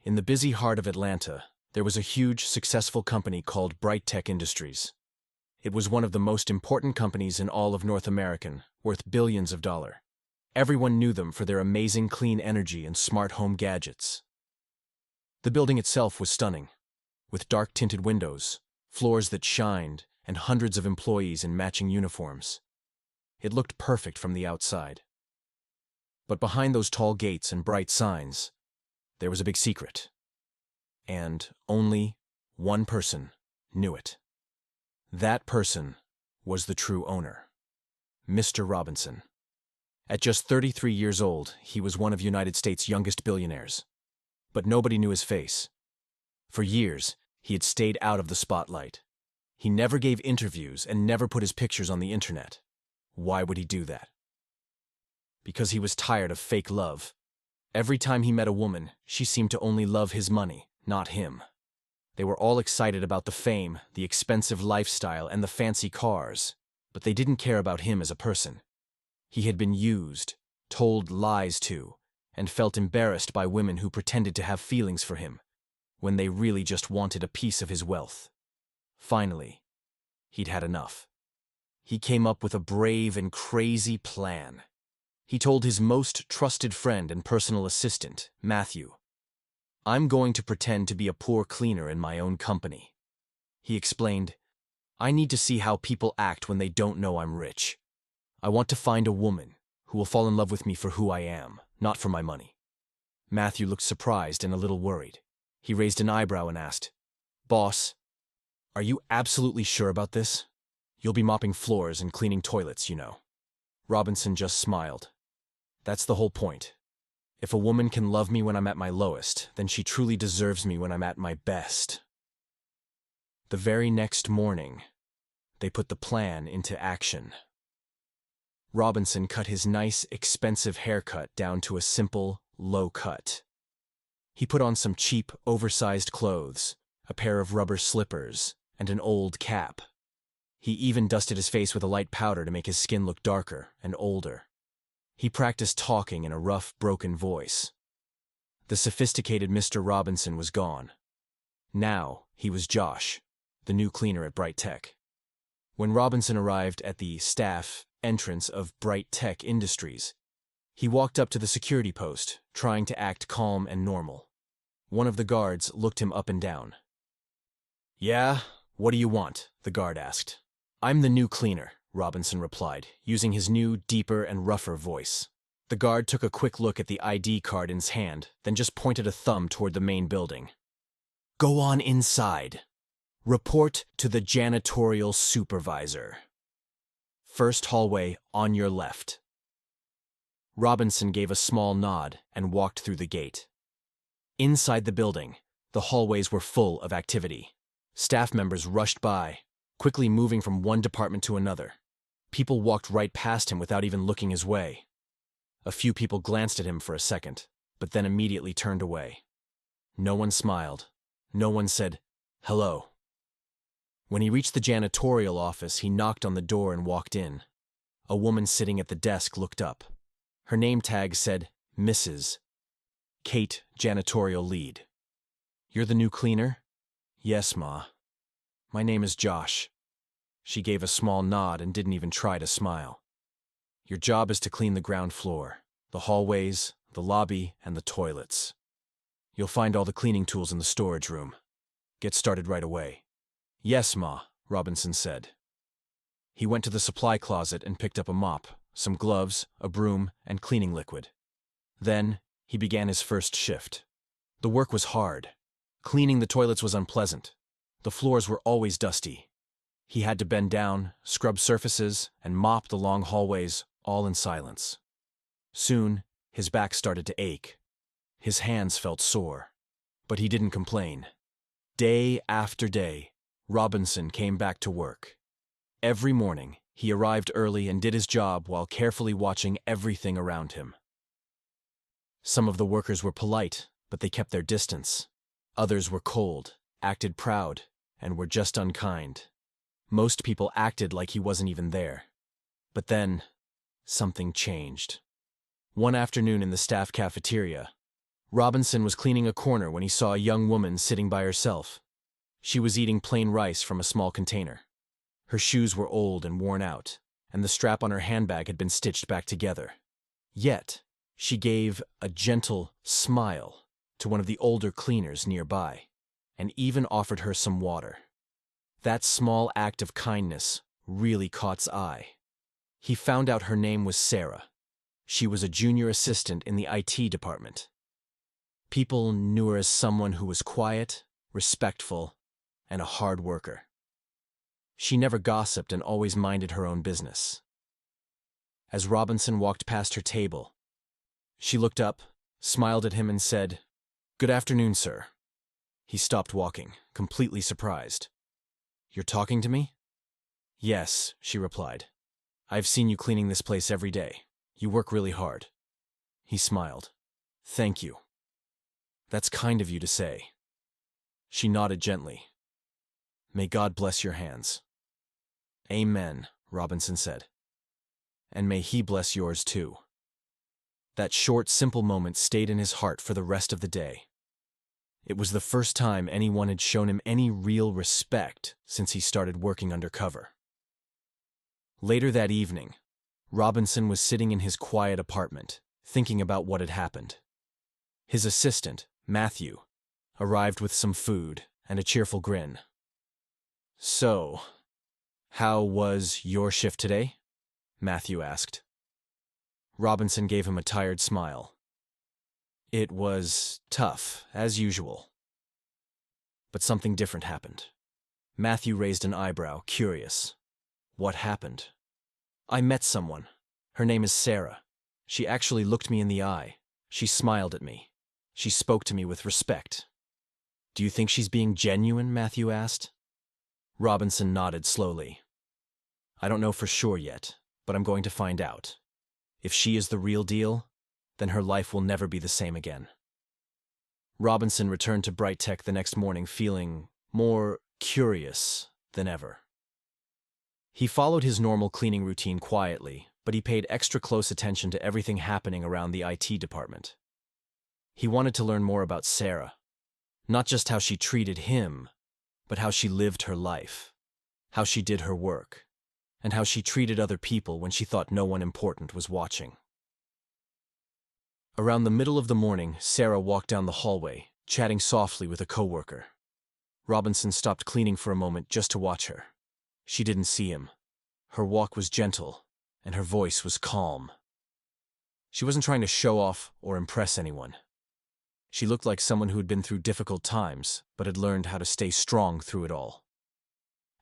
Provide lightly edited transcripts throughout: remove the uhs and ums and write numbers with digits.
In the busy heart of Atlanta, there was a huge, successful company called Bright Tech Industries. It was one of the most important companies in all of North America, worth billions of dollars. Everyone knew them for their amazing clean energy and smart home gadgets. The building itself was stunning, with dark-tinted windows, floors that shined, and hundreds of employees in matching uniforms. It looked perfect from the outside. But behind those tall gates and bright signs, there was a big secret. And only one person knew it. That person was the true owner, Mr. Robinson. At just 33 years old, he was one of United States' youngest billionaires. But nobody knew his face. For years, he had stayed out of the spotlight. He never gave interviews and never put his pictures on the internet. Why would he do that? Because he was tired of fake love. Every time he met a woman, she seemed to only love his money, not him. They were all excited about the fame, the expensive lifestyle, and the fancy cars, but they didn't care about him as a person. He had been used, told lies to, and felt embarrassed by women who pretended to have feelings for him, when they really just wanted a piece of his wealth. Finally, he'd had enough. He came up with a brave and crazy plan. He told his most trusted friend and personal assistant, Matthew, "I'm going to pretend to be a poor cleaner in my own company." He explained, "I need to see how people act when they don't know I'm rich. I want to find a woman who will fall in love with me for who I am, not for my money." Matthew looked surprised and a little worried. He raised an eyebrow and asked, "Boss, are you absolutely sure about this? You'll be mopping floors and cleaning toilets, you know." Robinson just smiled. "That's the whole point. If a woman can love me when I'm at my lowest, then she truly deserves me when I'm at my best." The very next morning, they put the plan into action. Robinson cut his nice, expensive haircut down to a simple, low cut. He put on some cheap, oversized clothes, a pair of rubber slippers, and an old cap. He even dusted his face with a light powder to make his skin look darker and older. He practiced talking in a rough, broken voice. The sophisticated Mr. Robinson was gone. Now he was Josh, the new cleaner at Bright Tech. When Robinson arrived at the staff entrance of Bright Tech Industries, he walked up to the security post, trying to act calm and normal. One of the guards looked him up and down. "Yeah, what do you want?" the guard asked. "I'm the new cleaner," Robinson replied, using his new, deeper and rougher voice. The guard took a quick look at the ID card in his hand, then just pointed a thumb toward the main building. "Go on inside. Report to the janitorial supervisor. First hallway on your left." Robinson gave a small nod and walked through the gate. Inside the building, the hallways were full of activity. Staff members rushed by, quickly moving from one department to another. People walked right past him without even looking his way. A few people glanced at him for a second, but then immediately turned away. No one smiled. No one said, "Hello." When he reached the janitorial office, he knocked on the door and walked in. A woman sitting at the desk looked up. Her name tag said, Mrs. Kate, janitorial lead. "You're the new cleaner?" "Yes, Ma. My name is Josh." She gave a small nod and didn't even try to smile. "Your job is to clean the ground floor, the hallways, the lobby, and the toilets. You'll find all the cleaning tools in the storage room. Get started right away." "Yes, Ma," Robinson said. He went to the supply closet and picked up a mop, some gloves, a broom, and cleaning liquid. Then, he began his first shift. The work was hard. Cleaning the toilets was unpleasant. The floors were always dusty. He had to bend down, scrub surfaces, and mop the long hallways, all in silence. Soon, his back started to ache. His hands felt sore. But he didn't complain. Day after day, Robinson came back to work. Every morning, he arrived early and did his job while carefully watching everything around him. Some of the workers were polite, but they kept their distance. Others were cold, acted proud, and were just unkind. Most people acted like he wasn't even there. But then, something changed. One afternoon in the staff cafeteria, Robinson was cleaning a corner when he saw a young woman sitting by herself. She was eating plain rice from a small container. Her shoes were old and worn out, and the strap on her handbag had been stitched back together. Yet, she gave a gentle smile to one of the older cleaners nearby, and even offered her some water. That small act of kindness really caught his eye. He found out her name was Sarah. She was a junior assistant in the IT department. People knew her as someone who was quiet, respectful, and a hard worker. She never gossiped and always minded her own business. As Robinson walked past her table, she looked up, smiled at him, and said, "Good afternoon, sir." He stopped walking, completely surprised. "You're talking to me?" "Yes," she replied. "I've seen you cleaning this place every day. You work really hard." He smiled. "Thank you. That's kind of you to say." She nodded gently. "May God bless your hands." "Amen," Robinson said. "And may He bless yours too." That short, simple moment stayed in his heart for the rest of the day. It was the first time anyone had shown him any real respect since he started working undercover. Later that evening, Robinson was sitting in his quiet apartment, thinking about what had happened. His assistant, Matthew, arrived with some food and a cheerful grin. "So, how was your shift today?" Matthew asked. Robinson gave him a tired smile. "It was tough, as usual." But something different happened. Matthew raised an eyebrow, curious. "What happened?" "I met someone. Her name is Sarah. She actually looked me in the eye. She smiled at me. She spoke to me with respect." "Do you think she's being genuine?" Matthew asked. Robinson nodded slowly. "I don't know for sure yet, but I'm going to find out. If she is the real deal, then her life will never be the same again." Robinson returned to Bright Tech the next morning feeling more curious than ever. He followed his normal cleaning routine quietly, but he paid extra close attention to everything happening around the IT department. He wanted to learn more about Sarah, not just how she treated him, but how she lived her life, how she did her work, and how she treated other people when she thought no one important was watching. Around the middle of the morning, Sarah walked down the hallway, chatting softly with a coworker. Robinson stopped cleaning for a moment just to watch her. She didn't see him. Her walk was gentle, and her voice was calm. She wasn't trying to show off or impress anyone. She looked like someone who had been through difficult times, but had learned how to stay strong through it all.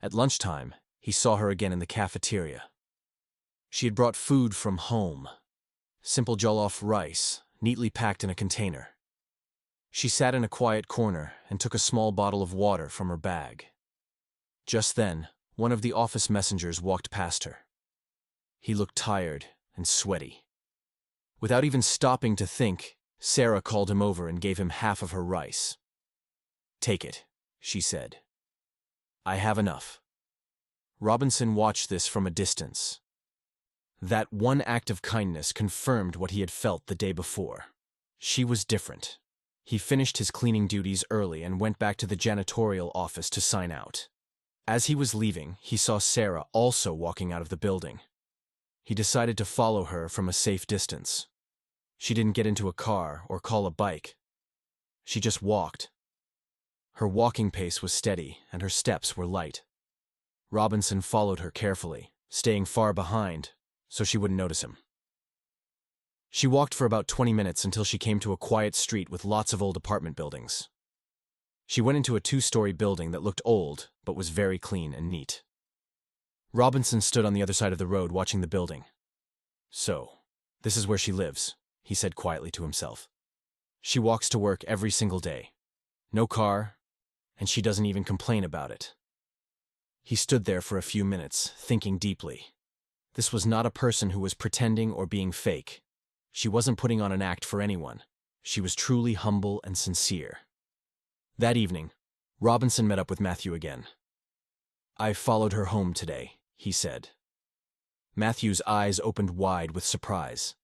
At lunchtime, he saw her again in the cafeteria. She had brought food from home. Simple jollof rice, neatly packed in a container. She sat in a quiet corner and took a small bottle of water from her bag. Just then, one of the office messengers walked past her. He looked tired and sweaty. Without even stopping to think, Sarah called him over and gave him half of her rice. "Take it," she said. "I have enough." Robinson watched this from a distance. That one act of kindness confirmed what he had felt the day before. She was different. He finished his cleaning duties early and went back to the janitorial office to sign out. As he was leaving, he saw Sarah also walking out of the building. He decided to follow her from a safe distance. She didn't get into a car or call a bike. She just walked. Her walking pace was steady and her steps were light. Robinson followed her carefully, staying far behind so she wouldn't notice him. She walked for about 20 minutes until she came to a quiet street with lots of old apartment buildings. She went into a 2-story building that looked old but was very clean and neat. Robinson stood on the other side of the road watching the building. "So, this is where she lives," he said quietly to himself. "She walks to work every single day. No car, and she doesn't even complain about it." He stood there for a few minutes, thinking deeply. This was not a person who was pretending or being fake. She wasn't putting on an act for anyone. She was truly humble and sincere. That evening, Robinson met up with Matthew again. "I followed her home today," he said. Matthew's eyes opened wide with surprise.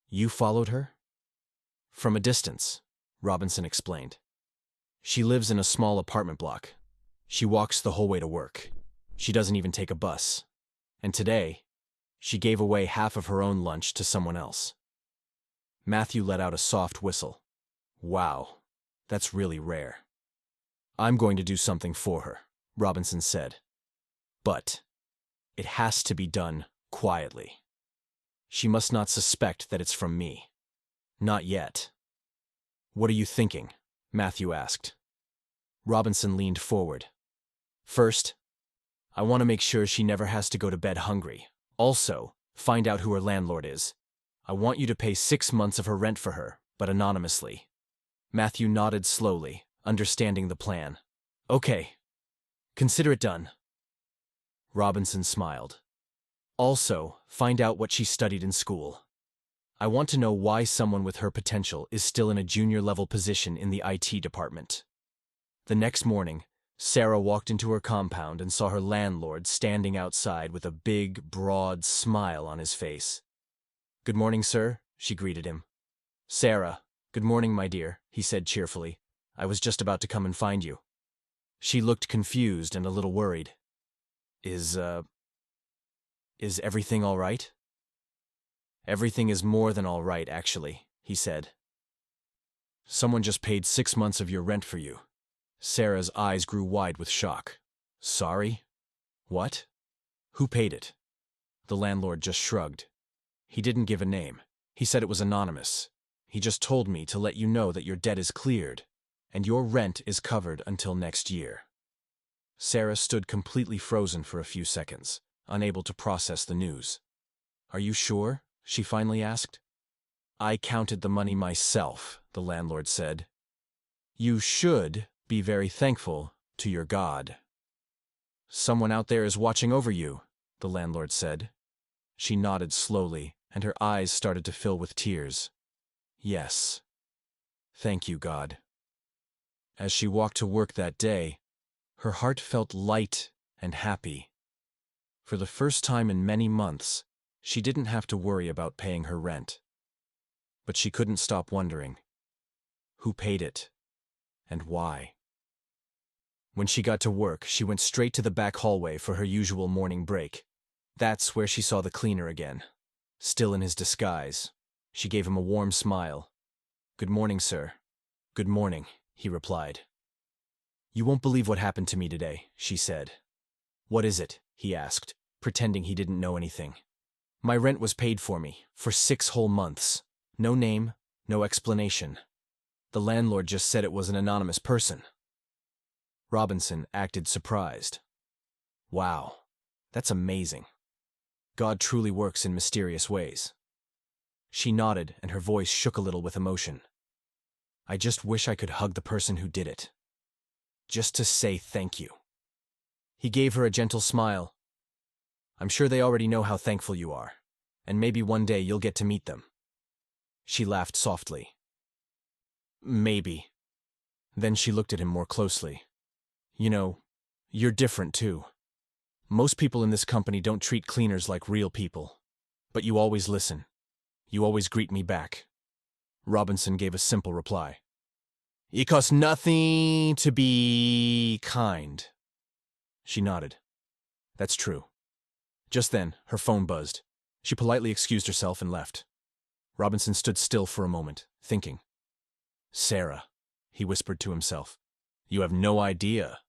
"You followed her?" "From a distance. Robinson explained. She lives in a small apartment block. She walks the whole way to work. She doesn't even take a bus. And today, she gave away half of her own lunch to someone else. Matthew let out a soft whistle. Wow, that's really rare. I'm going to do something for her, Robinson said. But it has to be done quietly. She must not suspect that it's from me. Not yet. What are you thinking? Matthew asked. Robinson leaned forward. First, I want to make sure she never has to go to bed hungry. Also, find out who her landlord is. I want you to pay 6 months of her rent for her, but anonymously. Matthew nodded slowly, understanding the plan. Okay. Consider it done. Robinson smiled. Also, find out what she studied in school. I want to know why someone with her potential is still in a junior-level position in the IT department. The next morning, Sarah walked into her compound and saw her landlord standing outside with a big, broad smile on his face. "Good morning, sir," she greeted him. "Sarah, good morning, my dear," he said cheerfully. "I was just about to come and find you." She looked confused and a little worried. Is everything all right?" "Everything is more than all right, actually," he said. "Someone just paid 6 months of your rent for you." Sarah's eyes grew wide with shock. "Sorry? What? Who paid it?" The landlord just shrugged. "He didn't give a name. He said it was anonymous. He just told me to let you know that your debt is cleared, and your rent is covered until next year." Sarah stood completely frozen for a few seconds, unable to process the news. "Are you sure?" she finally asked. "I counted the money myself," the landlord said. "You should be very thankful to your God." "Someone out there is watching over you," the landlord said. She nodded slowly, and her eyes started to fill with tears. "Yes. Thank you, God." As she walked to work that day, her heart felt light and happy. For the first time in many months, she didn't have to worry about paying her rent. But she couldn't stop wondering. Who paid it? And why? When she got to work, she went straight to the back hallway for her usual morning break. That's where she saw the cleaner again. Still in his disguise, she gave him a warm smile. "Good morning, sir." "Good morning," he replied. "You won't believe what happened to me today," she said. "What is it?" he asked, pretending he didn't know anything. "My rent was paid for me, for 6 whole months. No name, no explanation. The landlord just said it was an anonymous person." Robinson acted surprised. "Wow, that's amazing. God truly works in mysterious ways." She nodded, and her voice shook a little with emotion. "I just wish I could hug the person who did it. Just to say thank you." He gave her a gentle smile. "I'm sure they already know how thankful you are, and maybe one day you'll get to meet them." She laughed softly. "Maybe." Then she looked at him more closely. "You know, you're different too. Most people in this company don't treat cleaners like real people. But you always listen. You always greet me back." Robinson gave a simple reply. "It costs nothing to be kind." She nodded. "That's true." Just then, her phone buzzed. She politely excused herself and left. Robinson stood still for a moment, thinking. "Sarah," he whispered to himself, "you have no idea."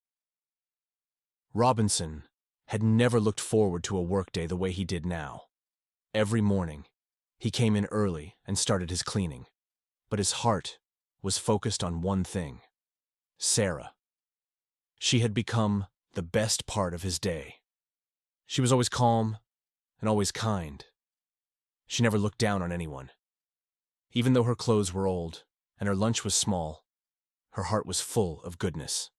Robinson had never looked forward to a workday the way he did now. Every morning, he came in early and started his cleaning, but his heart was focused on one thing: Sarah. She had become the best part of his day. She was always calm and always kind. She never looked down on anyone. Even though her clothes were old and her lunch was small, her heart was full of goodness.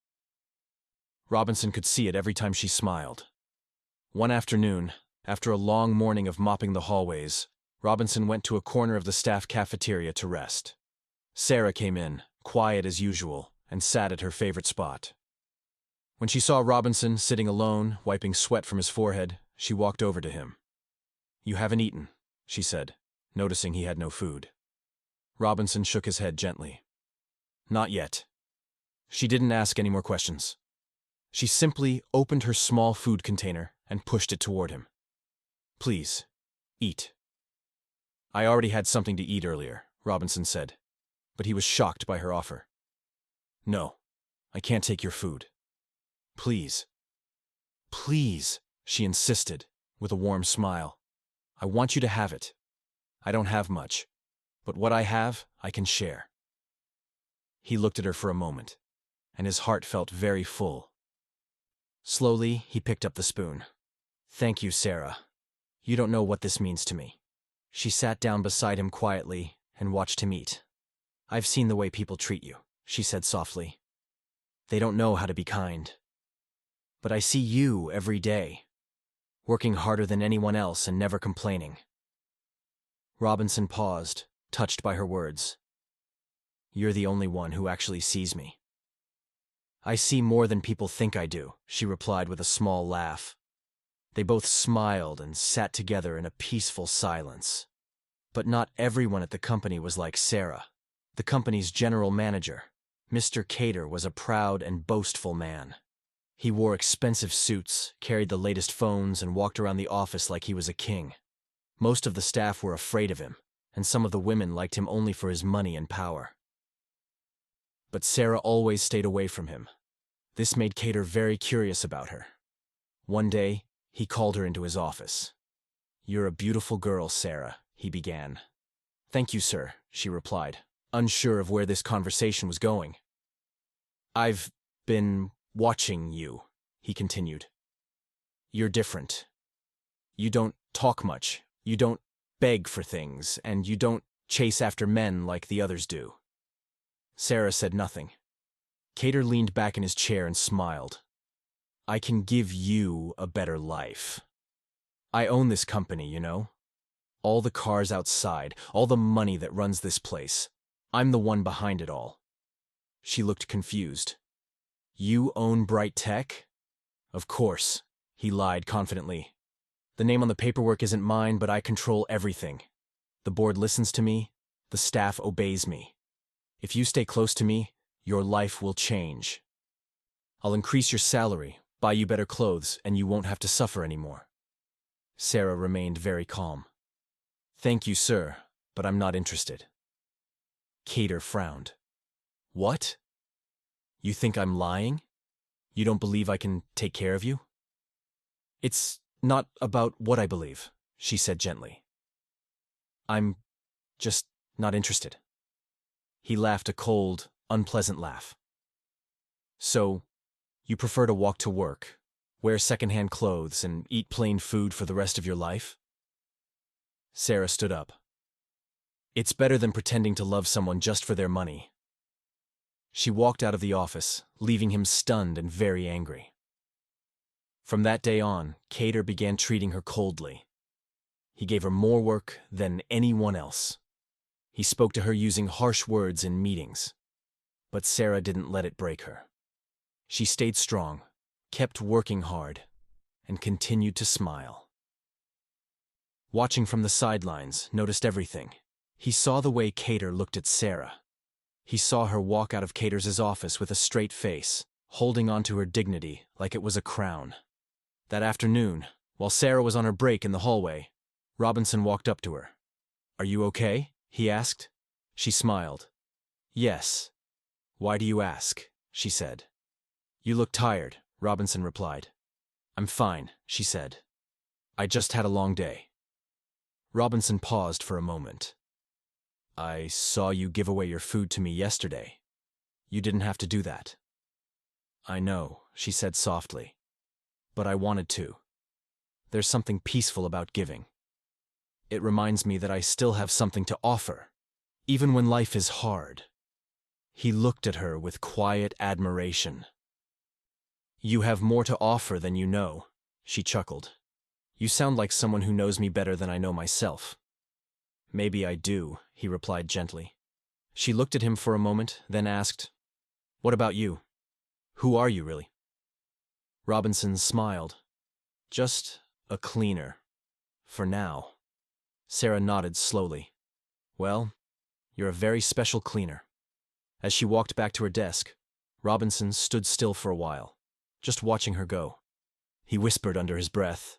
Robinson could see it every time she smiled. One afternoon, after a long morning of mopping the hallways, Robinson went to a corner of the staff cafeteria to rest. Sarah came in, quiet as usual, and sat at her favorite spot. When she saw Robinson sitting alone, wiping sweat from his forehead, she walked over to him. "You haven't eaten," she said, noticing he had no food. Robinson shook his head gently. Not yet. She didn't ask any more questions. She simply opened her small food container and pushed it toward him. Please, eat. I already had something to eat earlier, Robinson said, but he was shocked by her offer. No, I can't take your food. Please. Please, she insisted, with a warm smile. I want you to have it. I don't have much, but what I have, I can share. He looked at her for a moment, and his heart felt very full. Slowly, he picked up the spoon. Thank you, Sarah. You don't know what this means to me. She sat down beside him quietly and watched him eat. I've seen the way people treat you, she said softly. They don't know how to be kind. But I see you every day, working harder than anyone else and never complaining. Robinson paused, touched by her words. You're the only one who actually sees me. I see more than people think I do, she replied with a small laugh. They both smiled and sat together in a peaceful silence. But not everyone at the company was like Sarah. The company's general manager, Mr. Cater, was a proud and boastful man. He wore expensive suits, carried the latest phones, and walked around the office like he was a king. Most of the staff were afraid of him, and some of the women liked him only for his money and power. But Sarah always stayed away from him. This made Cater very curious about her. One day, he called her into his office. You're a beautiful girl, Sarah, he began. Thank you, sir, she replied, unsure of where this conversation was going. I've been watching you, he continued. You're different. You don't talk much, you don't beg for things, and you don't chase after men like the others do. Sarah said nothing. Cater leaned back in his chair and smiled. I can give you a better life. I own this company, you know? All the cars outside, all the money that runs this place. I'm the one behind it all. She looked confused. You own Bright Tech? Of course, he lied confidently. The name on the paperwork isn't mine, but I control everything. The board listens to me, the staff obeys me. If you stay close to me, your life will change. I'll increase your salary, buy you better clothes, and you won't have to suffer anymore. Sarah remained very calm. Thank you, sir, but I'm not interested. Cater frowned. What? You think I'm lying? You don't believe I can take care of you? It's not about what I believe, she said gently. I'm just not interested. He laughed a cold, unpleasant laugh. So, you prefer to walk to work, wear secondhand clothes, and eat plain food for the rest of your life? Sarah stood up. It's better than pretending to love someone just for their money. She walked out of the office, leaving him stunned and very angry. From that day on, Cater began treating her coldly. He gave her more work than anyone else. He spoke to her using harsh words in meetings. But Sarah didn't let it break her. She stayed strong, kept working hard, and continued to smile. Watching from the sidelines, noticed everything. He saw the way Cater looked at Sarah. He saw her walk out of Cater's office with a straight face, holding on to her dignity like it was a crown. That afternoon, while Sarah was on her break in the hallway, Robinson walked up to her. Are you okay? He asked. She smiled. Yes. Why do you ask? She said. You look tired, Robinson replied. I'm fine, she said. I just had a long day. Robinson paused for a moment. I saw you give away your food to me yesterday. You didn't have to do that. I know, she said softly. But I wanted to. There's something peaceful about giving. It reminds me that I still have something to offer, even when life is hard. He looked at her with quiet admiration. You have more to offer than you know, she chuckled. You sound like someone who knows me better than I know myself. Maybe I do, he replied gently. She looked at him for a moment, then asked, What about you? Who are you, really? Robinson smiled. Just a cleaner. For now. Sarah nodded slowly. Well, you're a very special cleaner. As she walked back to her desk, Robinson stood still for a while, just watching her go. He whispered under his breath,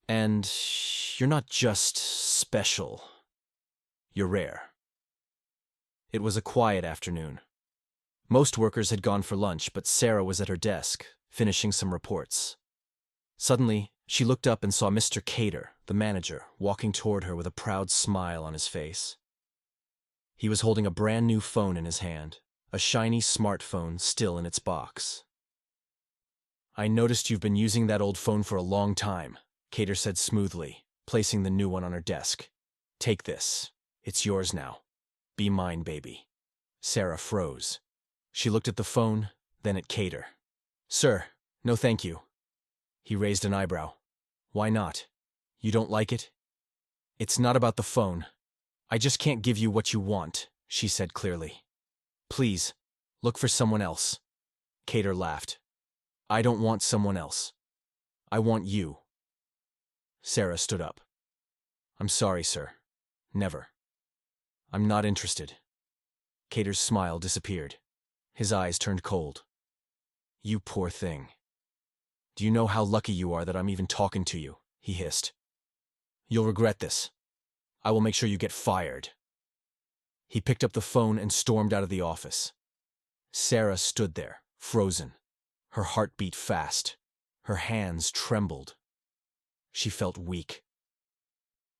"And you're not just special. You're rare." It was a quiet afternoon. Most workers had gone for lunch, but Sarah was at her desk, finishing some reports. Suddenly, she looked up and saw Mr. Cater, the manager, walking toward her with a proud smile on his face. He was holding a brand new phone in his hand, a shiny smartphone still in its box. "I noticed you've been using that old phone for a long time," Cater said smoothly, placing the new one on her desk. "Take this. It's yours now. Be mine, baby." Sarah froze. She looked at the phone, then at Cater. "Sir, no thank you." He raised an eyebrow. "Why not? You don't like it?" "It's not about the phone. I just can't give you what you want," she said clearly. "Please, look for someone else." Cater laughed. "I don't want someone else. I want you." Sarah stood up. "I'm sorry, sir. Never. I'm not interested." Cater's smile disappeared. His eyes turned cold. "You poor thing. Do you know how lucky you are that I'm even talking to you?" he hissed. "You'll regret this. I will make sure you get fired." He picked up the phone and stormed out of the office. Sarah stood there, frozen. Her heart beat fast. Her hands trembled. She felt weak.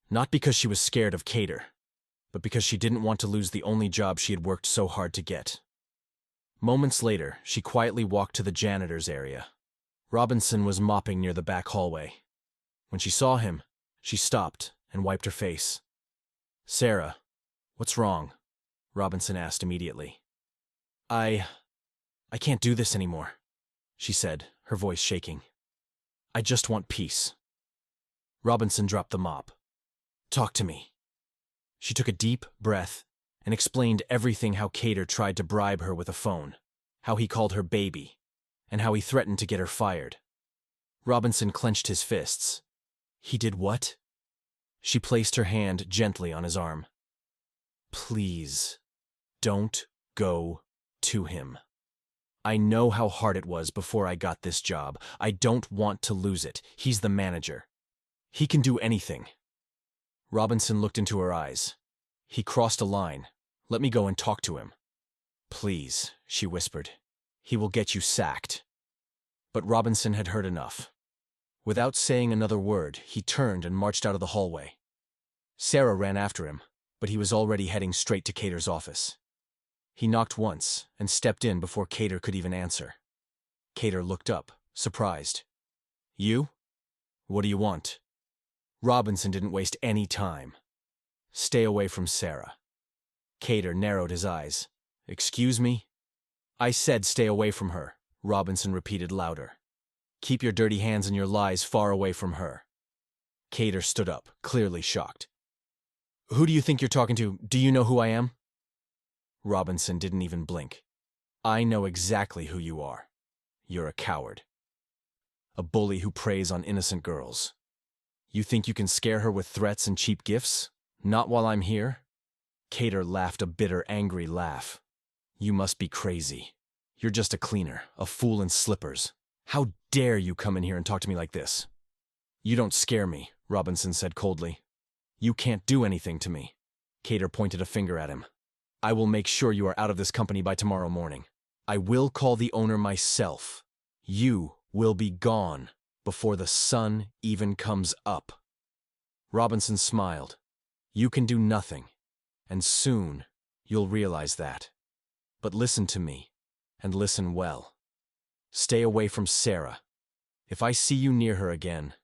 Not because she was scared of Cater, but because she didn't want to lose the only job she had worked so hard to get. Moments later, she quietly walked to the janitor's area. Robinson was mopping near the back hallway. When she saw him, she stopped and wiped her face. "Sarah, what's wrong?" Robinson asked immediately. I can't do this anymore," she said, her voice shaking. "I just want peace." Robinson dropped the mop. "Talk to me." She took a deep breath and explained everything: how Cater tried to bribe her with a phone, how he called her baby, and how he threatened to get her fired. Robinson clenched his fists. "He did what?" She placed her hand gently on his arm. "Please, don't go to him. I know how hard it was before I got this job. I don't want to lose it. He's the manager. He can do anything." Robinson looked into her eyes. "He crossed a line. Let me go and talk to him." "Please," she whispered. "He will get you sacked." But Robinson had heard enough. Without saying another word, he turned and marched out of the hallway. Sarah ran after him, but he was already heading straight to Cater's office. He knocked once and stepped in before Cater could even answer. Cater looked up, surprised. "You? What do you want?" Robinson didn't waste any time. "Stay away from Sarah." Cater narrowed his eyes. "Excuse me?" "I said stay away from her," Robinson repeated louder. "Keep your dirty hands and your lies far away from her." Cater stood up, clearly shocked. "Who do you think you're talking to? Do you know who I am?" Robinson didn't even blink. "I know exactly who you are. You're a coward. A bully who preys on innocent girls. You think you can scare her with threats and cheap gifts? Not while I'm here?" Cater laughed a bitter, angry laugh. "You must be crazy. You're just a cleaner, a fool in slippers. How dare you come in here and talk to me like this?" "You don't scare me," Robinson said coldly. "You can't do anything to me." Cater pointed a finger at him. "I will make sure you are out of this company by tomorrow morning. I will call the owner myself. You will be gone before the sun even comes up." Robinson smiled. "You can do nothing, and soon you'll realize that. But listen to me, and listen well. Stay away from Sarah. If I see you near her again,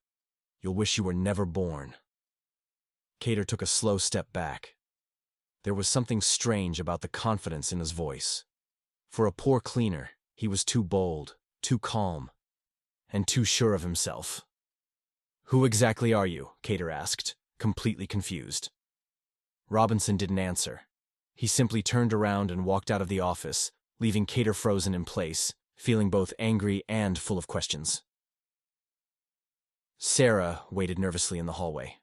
you'll wish you were never born." Cater took a slow step back. There was something strange about the confidence in his voice. For a poor cleaner, he was too bold, too calm, and too sure of himself. "Who exactly are you?" Cater asked, completely confused. Robinson didn't answer. He simply turned around and walked out of the office, leaving Cater frozen in place, feeling both angry and full of questions. Sarah waited nervously in the hallway.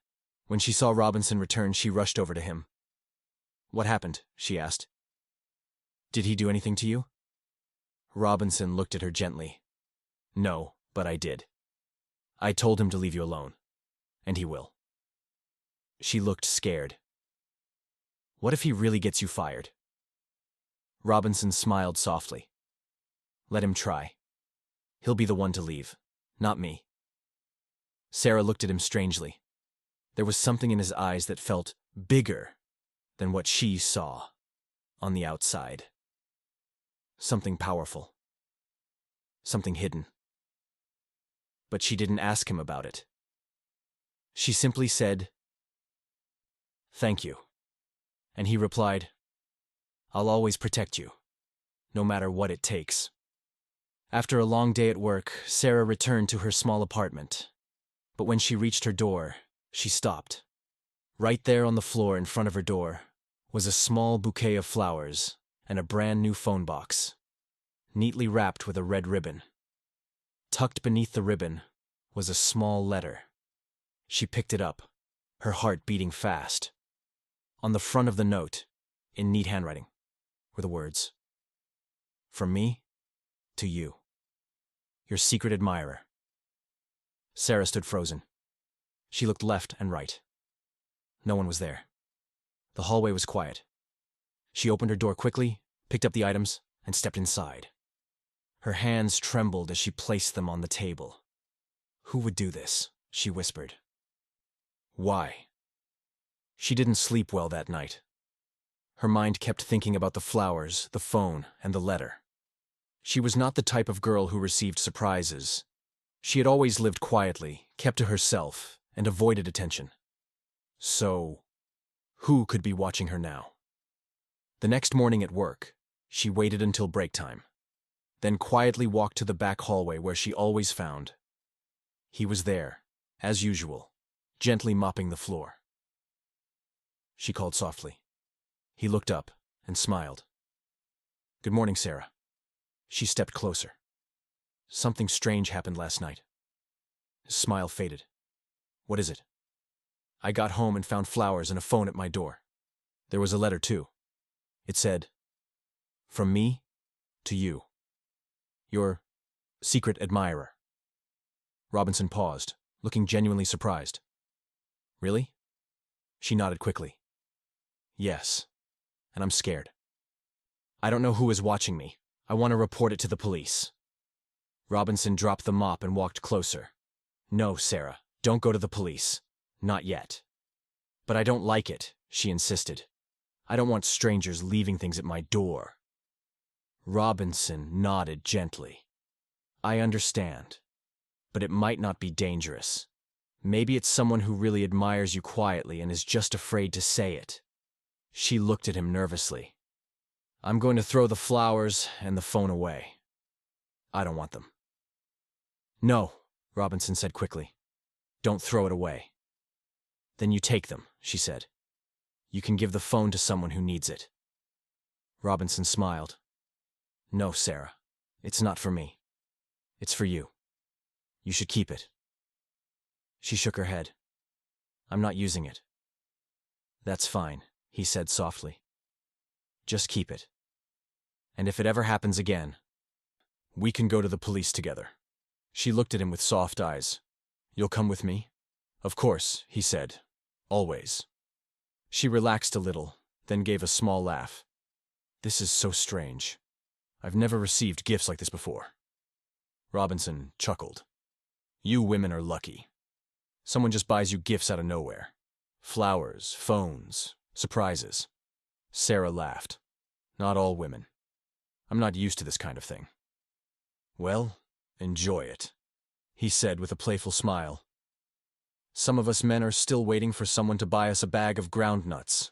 When she saw Robinson return, she rushed over to him. "What happened?" she asked. Did he do anything to you? Robinson looked at her gently. No, but I did. I told him to leave you alone. And he will. She looked scared. What if he really gets you fired? Robinson smiled softly. Let him try. He'll be the one to leave, not me. Sarah looked at him strangely. There was something in his eyes that felt bigger than what she saw on the outside. Something powerful. Something hidden. But she didn't ask him about it. She simply said, "Thank you." And he replied, "I'll always protect you, no matter what it takes." After a long day at work, Sarah returned to her small apartment. But when she reached her door, she stopped. Right there on the floor in front of her door was a small bouquet of flowers and a brand new phone box, neatly wrapped with a red ribbon. Tucked beneath the ribbon was a small letter. She picked it up, her heart beating fast. On the front of the note, in neat handwriting, were the words, "From me to you, your secret admirer." Sarah stood frozen. She looked left and right. No one was there. The hallway was quiet. She opened her door quickly, picked up the items, and stepped inside. Her hands trembled as she placed them on the table. Who would do this? She whispered. Why? She didn't sleep well that night. Her mind kept thinking about the flowers, the phone, and the letter. She was not the type of girl who received surprises. She had always lived quietly, kept to herself, and avoided attention. So, who could be watching her now? The next morning at work, she waited until break time, then quietly walked to the back hallway where she always found. He was there, as usual, gently mopping the floor. She called softly. He looked up and smiled. "Good morning, Sarah." She stepped closer. "Something strange happened last night." His smile faded. "What is it?" "I got home and found flowers and a phone at my door. There was a letter, too. It said, 'From me to you, your secret admirer.'" Robinson paused, looking genuinely surprised. "Really?" She nodded quickly. "Yes, and I'm scared. I don't know who is watching me. I want to report it to the police." Robinson dropped the mop and walked closer. "No, Sarah, don't go to the police. Not yet." "But I don't like it," she insisted. "I don't want strangers leaving things at my door." Robinson nodded gently. "I understand, but it might not be dangerous. Maybe it's someone who really admires you quietly and is just afraid to say it." She looked at him nervously. "I'm going to throw the flowers and the phone away. I don't want them." "No," Robinson said quickly. "Don't throw it away." "Then you take them," she said. "You can give the phone to someone who needs it." Robinson smiled. "No, Sarah, it's not for me. It's for you. You should keep it." She shook her head. "I'm not using it." "That's fine," he said softly. "Just keep it. And if it ever happens again, we can go to the police together." She looked at him with soft eyes. "You'll come with me?" "Of course," he said. "Always." She relaxed a little, then gave a small laugh. "This is so strange. I've never received gifts like this before." Robinson chuckled. "You women are lucky. Someone just buys you gifts out of nowhere. Flowers, phones, surprises." Sarah laughed. "Not all women. I'm not used to this kind of thing." "Well, enjoy it," he said with a playful smile. "Some of us men are still waiting for someone to buy us a bag of ground nuts."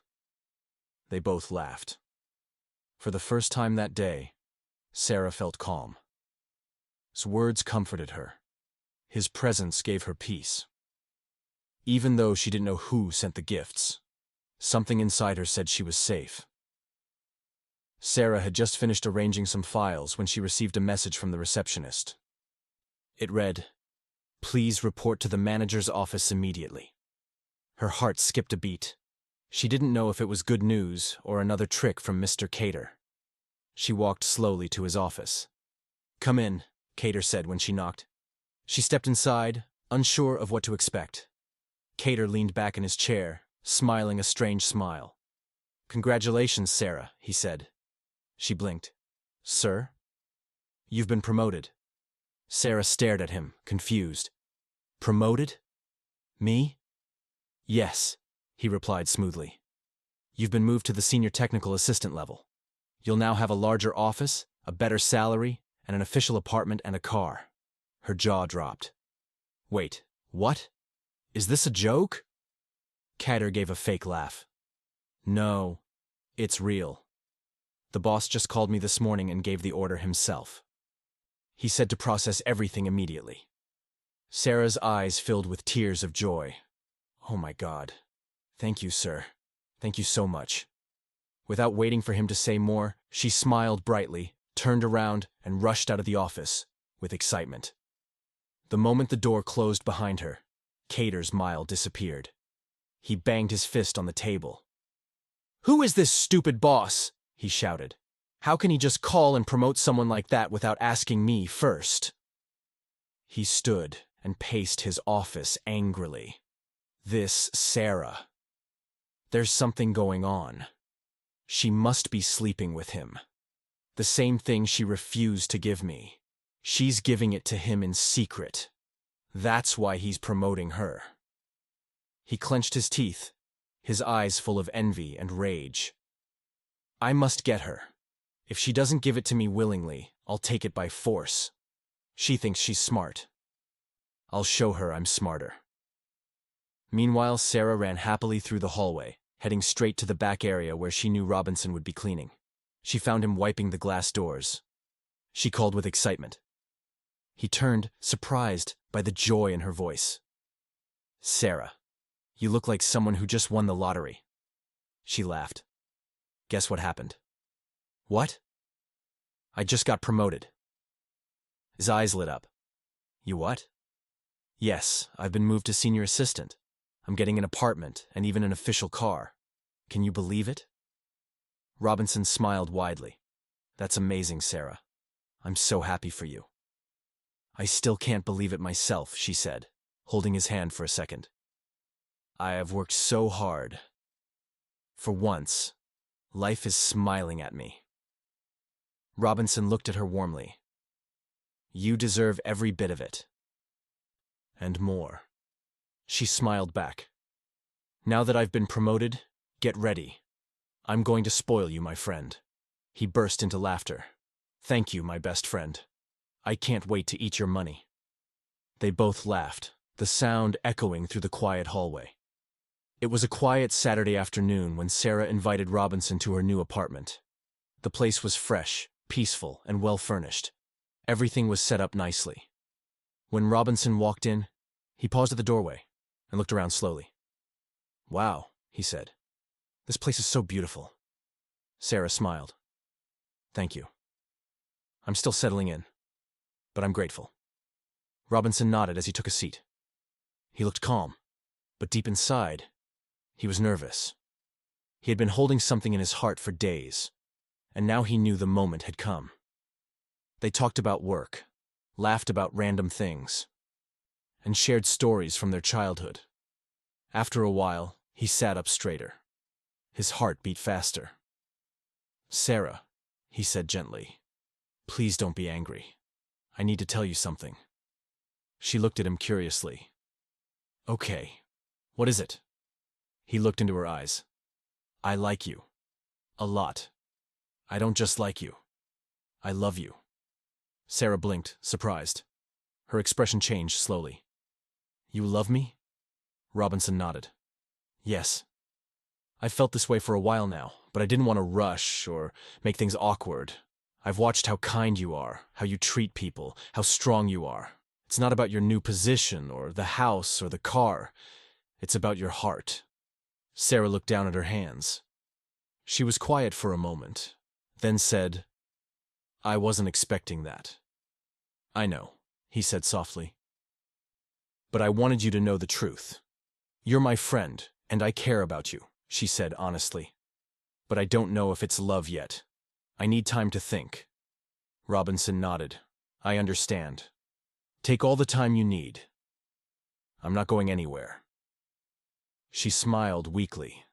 They both laughed. For the first time that day, Sarah felt calm. His words comforted her. His presence gave her peace. Even though she didn't know who sent the gifts, something inside her said she was safe. Sarah had just finished arranging some files when she received a message from the receptionist. It read, "Please report to the manager's office immediately." Her heart skipped a beat. She didn't know if it was good news or another trick from Mr. Cater. She walked slowly to his office. "Come in," Cater said when she knocked. She stepped inside, unsure of what to expect. Cater leaned back in his chair, smiling a strange smile. "Congratulations, Sarah," he said. She blinked. "Sir?" "You've been promoted." Sarah stared at him, confused. "Promoted? Me?" "Yes," he replied smoothly. "You've been moved to the senior technical assistant level. You'll now have a larger office, a better salary, and an official apartment and a car." Her jaw dropped. "Wait, what? Is this a joke?" Cater gave a fake laugh. "No, it's real. The boss just called me this morning and gave the order himself. He said to process everything immediately." Sarah's eyes filled with tears of joy. "Oh my God. Thank you, sir. Thank you so much." Without waiting for him to say more, she smiled brightly, turned around, and rushed out of the office with excitement. The moment the door closed behind her, Cater's smile disappeared. He banged his fist on the table. "Who is this stupid boss?" he shouted. "How can he just call and promote someone like that without asking me first?" He stood and paced his office angrily. This Sarah. There's something going on. She must be sleeping with him. The same thing she refused to give me. She's giving it to him in secret. That's why he's promoting her. He clenched his teeth, his eyes full of envy and rage. "I must get her. If she doesn't give it to me willingly, I'll take it by force. She thinks she's smart. I'll show her I'm smarter." Meanwhile, Sarah ran happily through the hallway, heading straight to the back area where she knew Robinson would be cleaning. She found him wiping the glass doors. She called with excitement. He turned, surprised by the joy in her voice. "Sarah, you look like someone who just won the lottery." She laughed. "Guess what happened?" "What?" "I just got promoted." His eyes lit up. "You what?" "Yes, I've been moved to senior assistant. I'm getting an apartment and even an official car. Can you believe it?" Robinson smiled widely. "That's amazing, Sarah. I'm so happy for you." "I still can't believe it myself," she said, holding his hand for a second. "I have worked so hard. For once, life is smiling at me." Robinson looked at her warmly. "You deserve every bit of it. And more." She smiled back. "Now that I've been promoted, get ready. I'm going to spoil you, my friend." He burst into laughter. "Thank you, my best friend. I can't wait to eat your money." They both laughed, the sound echoing through the quiet hallway. It was a quiet Saturday afternoon when Sarah invited Robinson to her new apartment. The place was fresh, peaceful, and well-furnished. Everything was set up nicely. When Robinson walked in, he paused at the doorway and looked around slowly. "Wow," he said. "This place is so beautiful." Sarah smiled. "Thank you. I'm still settling in, but I'm grateful." Robinson nodded as he took a seat. He looked calm, but deep inside, he was nervous. He had been holding something in his heart for days, and now he knew the moment had come. They talked about work, laughed about random things, and shared stories from their childhood. After a while, he sat up straighter. His heart beat faster. "Sarah," he said gently, "please don't be angry. I need to tell you something." She looked at him curiously. "Okay, what is it?" He looked into her eyes. "I like you. A lot. I don't just like you. I love you." Sarah blinked, surprised. Her expression changed slowly. "You love me?" Robinson nodded. "Yes. I've felt this way for a while now, but I didn't want to rush or make things awkward. I've watched how kind you are, how you treat people, how strong you are. It's not about your new position or the house or the car. It's about your heart." Sarah looked down at her hands. She was quiet for a moment, then said, "I wasn't expecting that." "I know," he said softly. "But I wanted you to know the truth. You're my friend, and I care about you," she said honestly. "But I don't know if it's love yet. I need time to think. Robinson nodded. I understand. Take all the time you need. I'm not going anywhere. She smiled weakly.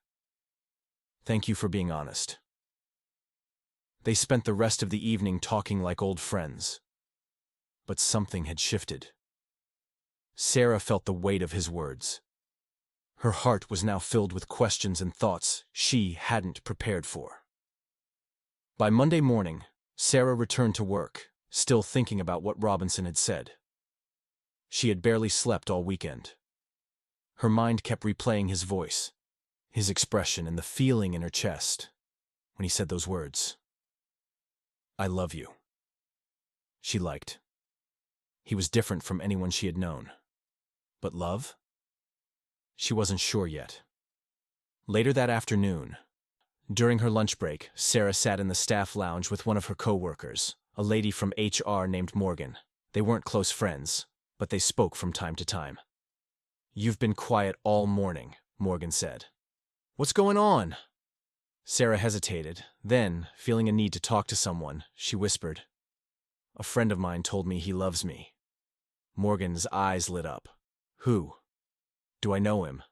Thank you for being honest. They spent the rest of the evening talking like old friends. But something had shifted. Sarah felt the weight of his words. Her heart was now filled with questions and thoughts she hadn't prepared for. By Monday morning, Sarah returned to work, still thinking about what Robinson had said. She had barely slept all weekend. Her mind kept replaying his voice, his expression, and the feeling in her chest when he said those words. I love you. She liked. He was different from anyone she had known. But love? She wasn't sure yet. Later that afternoon, during her lunch break, Sarah sat in the staff lounge with one of her co-workers, a lady from HR named Morgan. They weren't close friends, but they spoke from time to time. You've been quiet all morning, Morgan said. What's going on? Sarah hesitated, then, feeling a need to talk to someone, she whispered. A friend of mine told me he loves me. Morgan's eyes lit up. Who? Do I know him?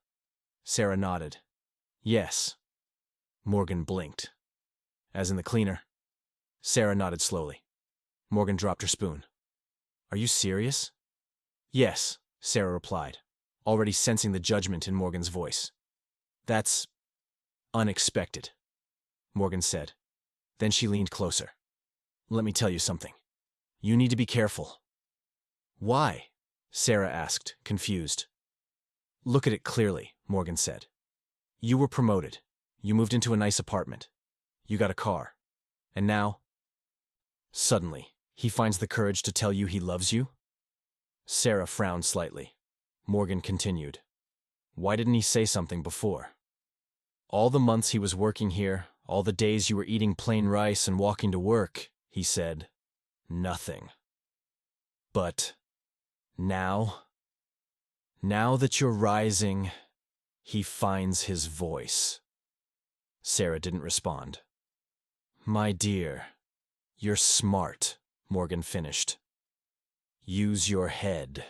Sarah nodded. Yes. Morgan blinked. As in the cleaner? Sarah nodded slowly. Morgan dropped her spoon. Are you serious? Yes, Sarah replied, already sensing the judgment in Morgan's voice. That's unexpected, Morgan said. Then she leaned closer. Let me tell you something. You need to be careful. Why? Sarah asked, confused. Look at it clearly, Morgan said. You were promoted. You moved into a nice apartment. You got a car. And now, suddenly, he finds the courage to tell you he loves you? Sarah frowned slightly. Morgan continued. Why didn't he say something before? All the months he was working here, all the days you were eating plain rice and walking to work, he said, nothing. But now that you're rising, he finds his voice. Sarah didn't respond. My dear, you're smart, Morgan finished. Use your head.